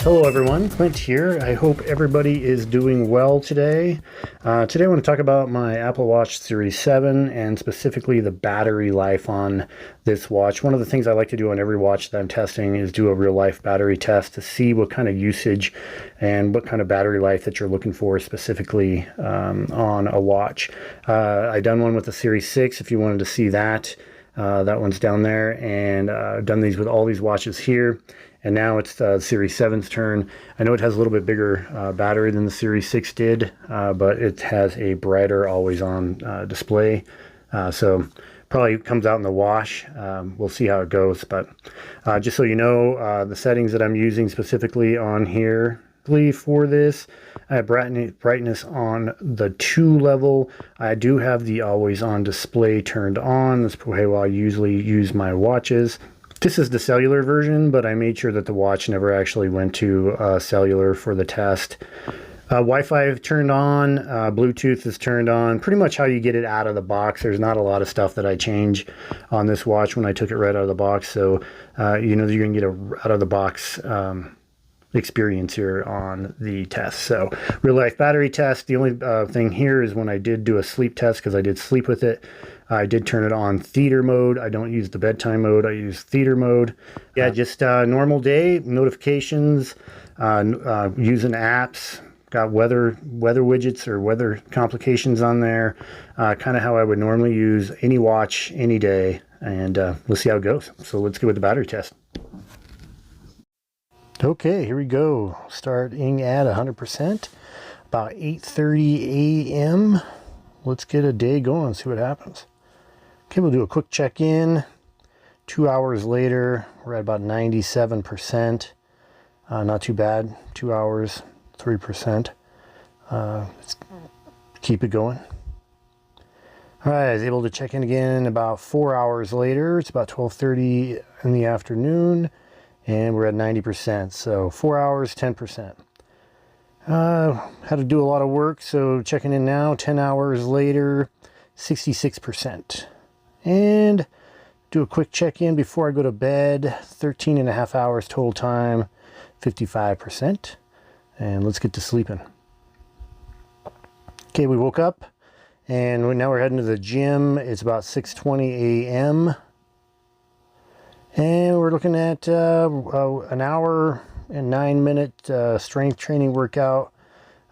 Hello everyone, Clint here. I hope everybody is doing well today. Today I want to talk about my Apple Watch Series 7 and specifically the battery life on this watch. One of the things I like to do on every watch that I'm testing is do a real life battery test to see what kind of usage and what kind of battery life that you're looking for specifically on a watch. I done one with the Series 6 if you wanted to see that. That one's down there, and I've done these with all these watches here. And now it's Series 7's turn. I know it has a little bit bigger battery than the Series 6 did, but it has a brighter always-on display. So probably comes out in the wash. We'll see how it goes. But just so you know, the settings that I'm using specifically on here for this, I have brightness on the 2 level. I do have the always-on display turned on. That's probably how I usually use my watches. This is the cellular version, but I made sure that the watch never actually went to cellular for the test. Wi-Fi turned on, Bluetooth is turned on, pretty much how you get it out of the box. There's not a lot of stuff that I change on this watch when I took it right out of the box, so you know you're going to get a out of the box experience here on the test. So real life battery test, the only thing here is when I did do a sleep test, because I did sleep with it, I did turn it on theater mode. I don't use the bedtime mode, I use theater mode. Yeah, just normal day, notifications, using apps, got weather widgets or weather complications on there, kind of how I would normally use any watch any day, and we'll see how it goes. So let's go with the battery test. Okay, here we go. Starting at 100%, about 8:30 a.m. Let's get a day going, see what happens. Okay, we'll do a quick check-in. 2 hours later, we're at about 97%. Not too bad. 2 hours, 3%. Let's keep it going. All right, I was able to check in again about 4 hours later. It's about 12:30 in the afternoon, and we're at 90%. So 4 hours, 10%. Had to do a lot of work, so checking in now, 10 hours later, 66%. And do a quick check-in before I go to bed, 13 and a half hours total time, 55%. And let's get to sleeping. Okay, we woke up, and now we're heading to the gym. It's about 6:20 a.m. And we're looking at an hour and 9-minute strength training workout.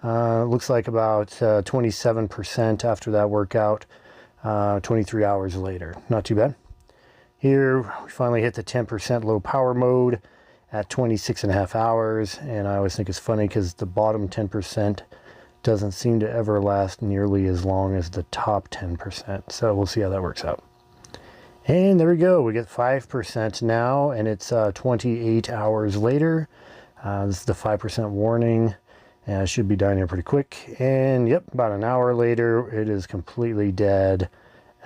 Looks like about 27% after that workout, 23 hours later. Not too bad. Here we finally hit the 10% low power mode at 26 and a half hours. And I always think it's funny because the bottom 10% doesn't seem to ever last nearly as long as the top 10%. So we'll see how that works out. And there we go, we get 5% now, and it's 28 hours later. This is the 5% warning, and it should be down here pretty quick. And yep, about an hour later, it is completely dead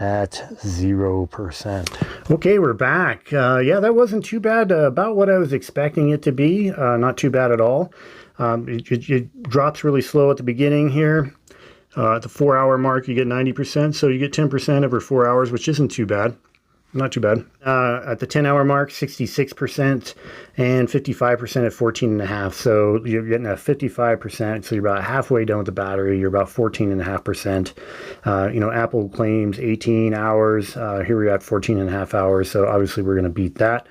at 0%. Okay, we're back. Yeah, that wasn't too bad, about what I was expecting it to be. Not too bad at all. It drops really slow at the beginning here. At the 4 hour mark, you get 90%, so you get 10% every 4 hours, which isn't too bad. Not too bad. At the 10 hour mark, 66% and 55% at 14.5. So you're getting a 55%. So you're about halfway done with the battery. You're about 14.5%. You know, Apple claims 18 hours. Here we're at 14.5 hours. So obviously we're going to beat that.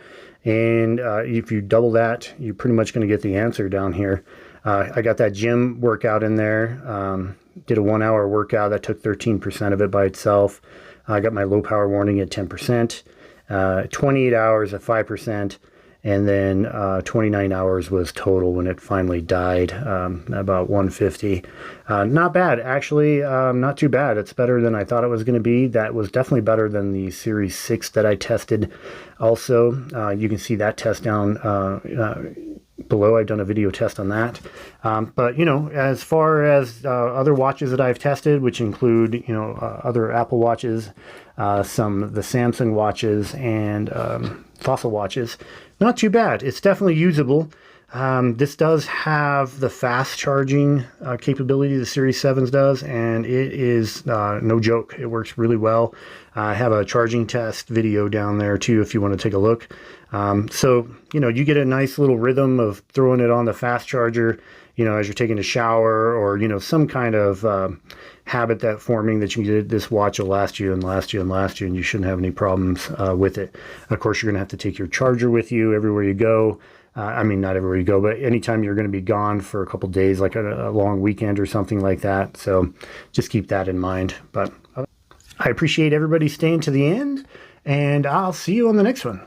And if you double that, you're pretty much going to get the answer down here. I got that gym workout in there. Did a 1 hour workout that took 13% of it by itself. I got my low power warning at 10%, 28 hours at 5%, and then 29 hours was total when it finally died, about 150. Not bad, actually, not too bad. It's better than I thought it was going to be. That was definitely better than the Series 6 that I tested. Also, you can see that test down below. I've done a video test on that. But, you know, as far as other watches that I've tested, which include, you know, other Apple watches, some of the Samsung watches, and Fossil watches, not too bad. It's definitely usable. This does have the fast charging capability the Series 7s does, and it is no joke. It works really well. I have a charging test video down there too if you want to take a look. So, you know, you get a nice little rhythm of throwing it on the fast charger, you know, as you're taking a shower, or, you know, some kind of habit that forming that you get. This watch will last you and last you and last you, and you shouldn't have any problems with it. Of course, you're going to have to take your charger with you everywhere you go. I mean, not everywhere you go, but anytime you're going to be gone for a couple days, like a long weekend or something like that. So just keep that in mind. But I appreciate everybody staying to the end, and I'll see you on the next one.